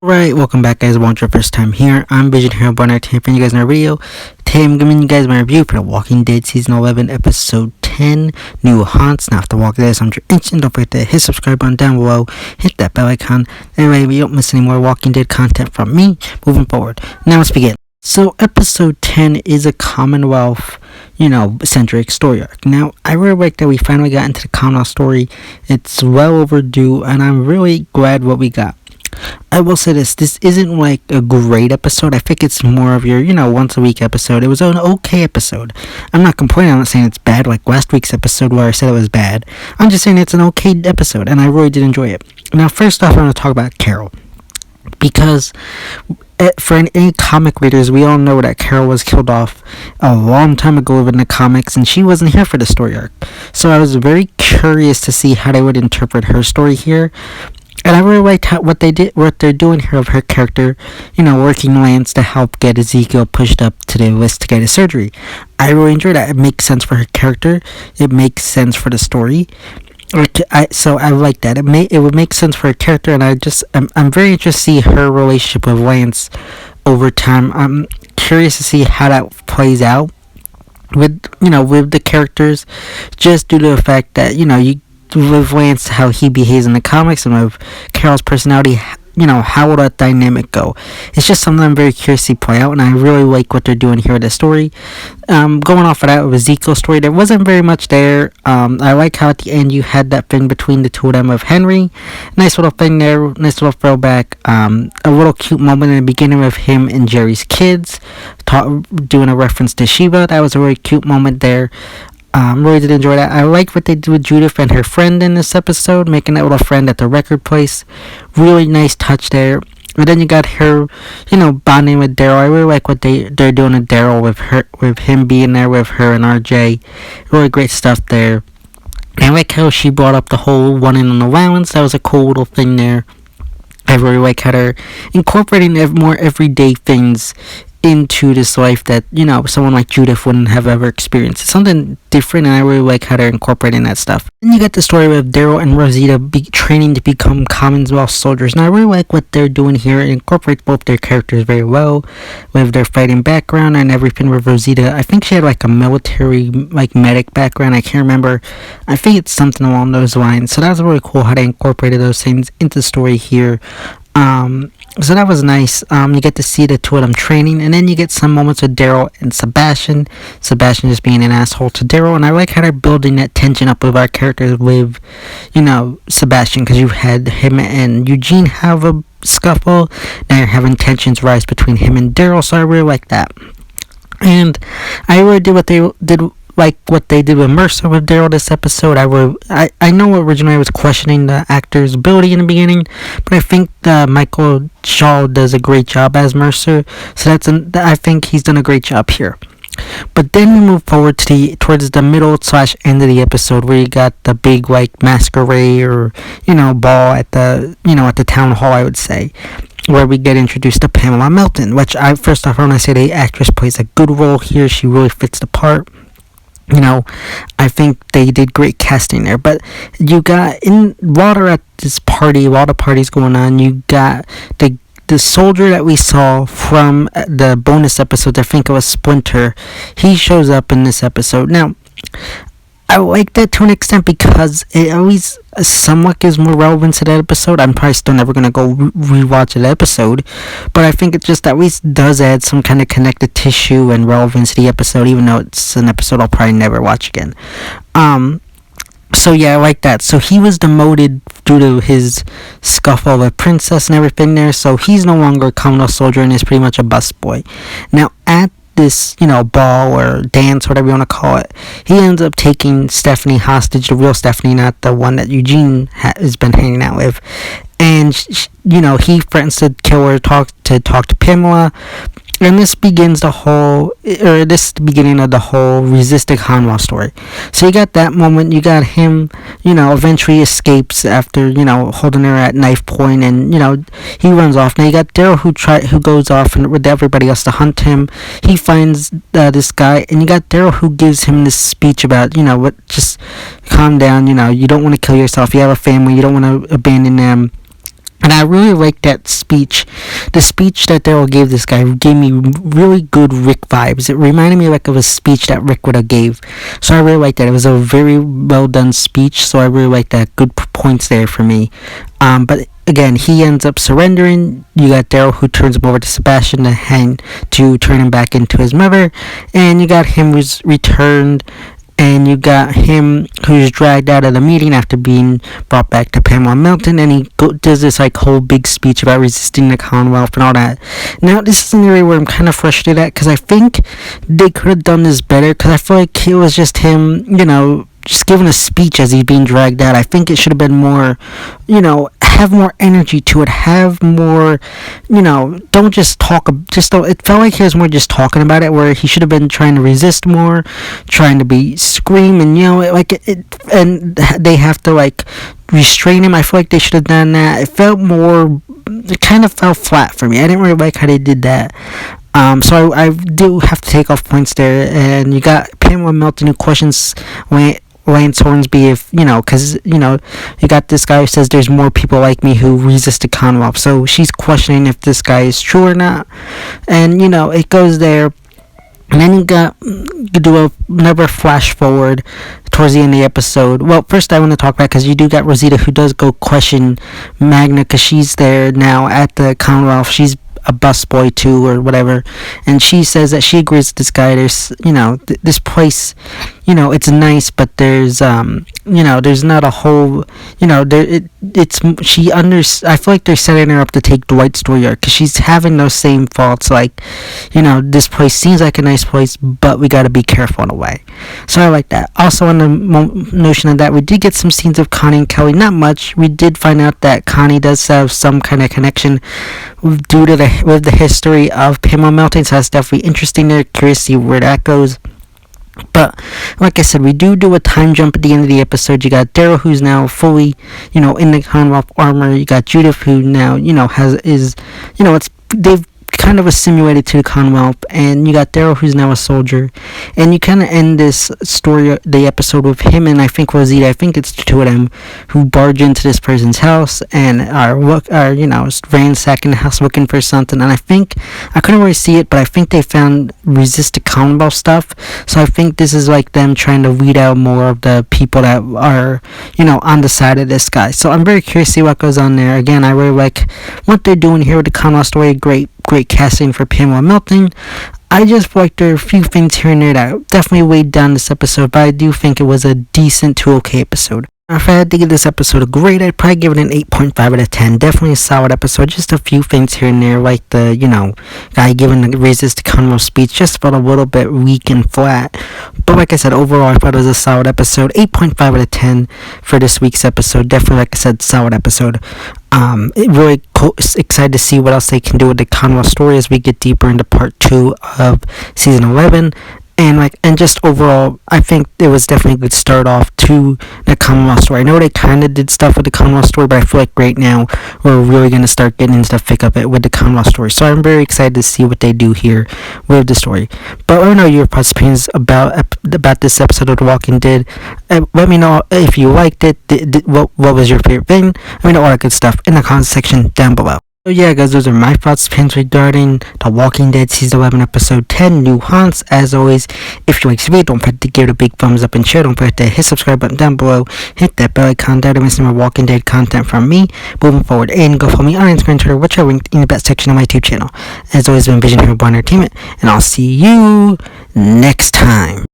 Right, welcome back guys. Want your first time here? I'm Vision Hero Barnett here for you guys in our video. Today I'm giving you guys my review for The Walking Dead Season 11 Episode 10, New Haunts. Now after walking this, I'm your instant. Don't forget to hit subscribe button down below, hit that bell icon. Anyway, we don't miss any more Walking Dead content from me moving forward. Now let's begin. So episode 10 is a Commonwealth, centric story arc. Now, I really like that we finally got into the Commonwealth story. It's well overdue, and I'm really glad what we got. I will say this isn't like a great episode. I think it's more of your, once a week episode. It was an okay episode. I'm not complaining. I'm not saying it's bad like last week's episode where I said it was bad. I'm just saying it's an okay episode, and I really did enjoy it. Now, first off, I want to talk about Carol. Because for any comic readers, we all know that Carol was killed off a long time ago in the comics, and she wasn't here for the story arc. So I was very curious to see how they would interpret her story here. And I really liked what they're doing here of her character, working Lance to help get Ezekiel pushed up to the list to get his surgery. I really enjoyed that. It makes sense for her character. It makes sense for the story. So I like that. It would make sense for her character, and I'm very interested to see her relationship with Lance over time. I'm curious to see how that plays out with the characters, just due to the fact that with Lance, how he behaves in the comics, and with Carol's personality, how will that dynamic go? It's just something I'm very curious to play out, and I really like what they're doing here with the story. Going off of that with Ezekiel's story, there wasn't very much there. I like how at the end you had that thing between the two of them of Henry. Nice little thing there, nice little throwback. A little cute moment in the beginning with him and Jerry's kids, doing a reference to Shiva. That was a really cute moment there. Really did enjoy that. I like what they did with Judith and her friend in this episode, making that little friend at the record place. Really nice touch there. And then you got her, bonding with Daryl. I really like what they're doing with Daryl, with him being there with her and RJ. Really great stuff there. And I like how she brought up the whole one in an allowance. That was a cool little thing there. I really like how they're incorporating more everyday things into this life that someone like Judith wouldn't have ever experienced. It's something different, and I really like how they're incorporating that stuff. Then you got the story with Daryl and Rosita training to become Commonwealth soldiers, and I really like what they're doing here. It incorporates both their characters very well with their fighting background and everything. With Rosita, I think she had like a military medic background. I can't remember. I think it's something along those lines. So that was really cool how they incorporated those things into the story here. So that was nice. You get to see the two of them training, and then you get some moments with Daryl and Sebastian. Sebastian just being an asshole to Daryl, and I like how they're building that tension up with our characters with, Sebastian, because you had him and Eugene have a scuffle. Now you're having tensions rise between him and Daryl, so I really like that. And I really did what they did with Mercer with Daryl this episode. I know originally I was questioning the actor's ability in the beginning, but I think Michael Shaw does a great job as Mercer. So I think he's done a great job here. But then we move forward towards the middle/end of the episode, where you got the big masquerade or ball at the town hall, I would say, where we get introduced to Pamela Milton, which first off I want to say the actress plays a good role here. She really fits the part. I think they did great casting there. But you got while they're at this party, while the party's going on, you got the soldier that we saw from the bonus episode. I think it was Splinter. He shows up in this episode. Now, I like that to an extent because it always somewhat gives more relevance to that episode. I'm probably still never going to go rewatch that episode, but I think it just at least does add some kind of connective tissue and relevance to the episode, even though it's an episode I'll probably never watch again. So yeah, I like that. So he was demoted due to his scuffle with Princess and everything there, so he's no longer a Commonwealth soldier and is pretty much a busboy. Now, at this, ball or dance, whatever you want to call it, he ends up taking Stephanie hostage, the real Stephanie, not the one that Eugene has been hanging out with. And, he threatens to kill her, talk to Pamela. And this begins the beginning of the whole resisting Hanwha story. So you got that moment, you got him, eventually escapes after, holding her at knife point, and, he runs off. Now you got Daryl who goes off and with everybody else to hunt him. He finds this guy, and you got Daryl who gives him this speech about, just calm down, you don't want to kill yourself, you have a family, you don't want to abandon them. And I really liked that speech. The speech that Daryl gave this guy gave me really good Rick vibes. It reminded me like of a speech that Rick would have gave. So I really liked that. It was a very well done speech. So I really liked that. Good points there for me. But again, he ends up surrendering. You got Daryl, who turns him over to Sebastian to turn him back into his mother. And you got him who's returned. And you got him who's dragged out of the meeting after being brought back to Pamela Milton, and he does this like whole big speech about resisting the Commonwealth and all that. Now, this is an area where I'm kind of frustrated at, because I think they could have done this better, because I feel like it was just him, just giving a speech as he's being dragged out. I think it should have been more, have more energy to it, have more, don't just talk, it felt like he was more just talking about it, where he should have been trying to resist more, trying to be scream, and and they have to like restrain him. I feel like they should have done that. It kind of fell flat for me. I didn't really like how they did that. So I do have to take off points there. And you got Pamela Milton, who questions Lance Hornsby because you got this guy who says there's more people like me who resist the Commonwealth. So she's questioning if this guy is true or not, and it goes there. And then you do another flash forward towards the end of the episode. Well, first I want to talk about, because you do got Rosita, who does go question Magna, because she's there now at the Commonwealth. She's a busboy too, or whatever, and she says that she agrees with this guy. There's this place, it's nice, but there's there's not a whole, I feel like they're setting her up to take Dwight's story arc, because she's having those same faults, like, this place seems like a nice place, but we got to be careful in a way. So I like that. Also, on the notion of that, we did get some scenes of Connie and Kelly. Not much. We did find out that Connie does have some kind of connection with the history of Pamela Milton, so that's definitely interesting there. Curious to see where that goes. But like I said, we do a time jump at the end of the episode. You got Daryl, who's now fully, in the Commonwealth armor. You got Judith, who now, they've kind of assimilated to the Commonwealth, and you got Daryl, who's now a soldier. And you kind of end this story, the episode, with him and I think Rosita. I think it's the two of them who barge into this person's house and are ransacking the house looking for something. And I couldn't really see it, but I think they found resist the Commonwealth stuff. So I think this is like them trying to weed out more of the people that are, on the side of this guy. So I'm very curious to see what goes on there. Again, I really like what they're doing here with the Commonwealth story. Great casting for Pamela Milton. I just feel like there are a few things here and there that definitely weighed down this episode, but I do think it was a decent to okay episode. If I had to give this episode a grade, I'd probably give it an 8.5 out of 10. Definitely a solid episode. Just a few things here and there, like the, guy giving the resist the Conwell speech, just felt a little bit weak and flat. But like I said, overall, I thought it was a solid episode. 8.5 out of 10 for this week's episode. Definitely, like I said, solid episode. Really excited to see what else they can do with the Conwell story as we get deeper into part 2 of season 11. And just overall, I think it was definitely a good start off to the Commonwealth story. I know they kind of did stuff with the Commonwealth story, but I feel like right now we're really going to start getting into the thick of it with the Commonwealth story. So I'm very excited to see what they do here with the story. But let me know your opinions about this episode of The Walking Dead. Let me know if you liked it. What was your favorite thing? Let me know all that good stuff in the comments section down below. So yeah, guys, those are my thoughts, opinions regarding The Walking Dead Season 11, Episode 10, New Haunts. As always, if you like this video, don't forget to give it a big thumbs up and share. Don't forget to hit subscribe button down below. Hit that bell icon there to miss more Walking Dead content from me moving forward. And go follow me on Instagram and Twitter, which are linked in the best section of my YouTube channel. As always, been Vision Hero Entertainment, and I'll see you next time.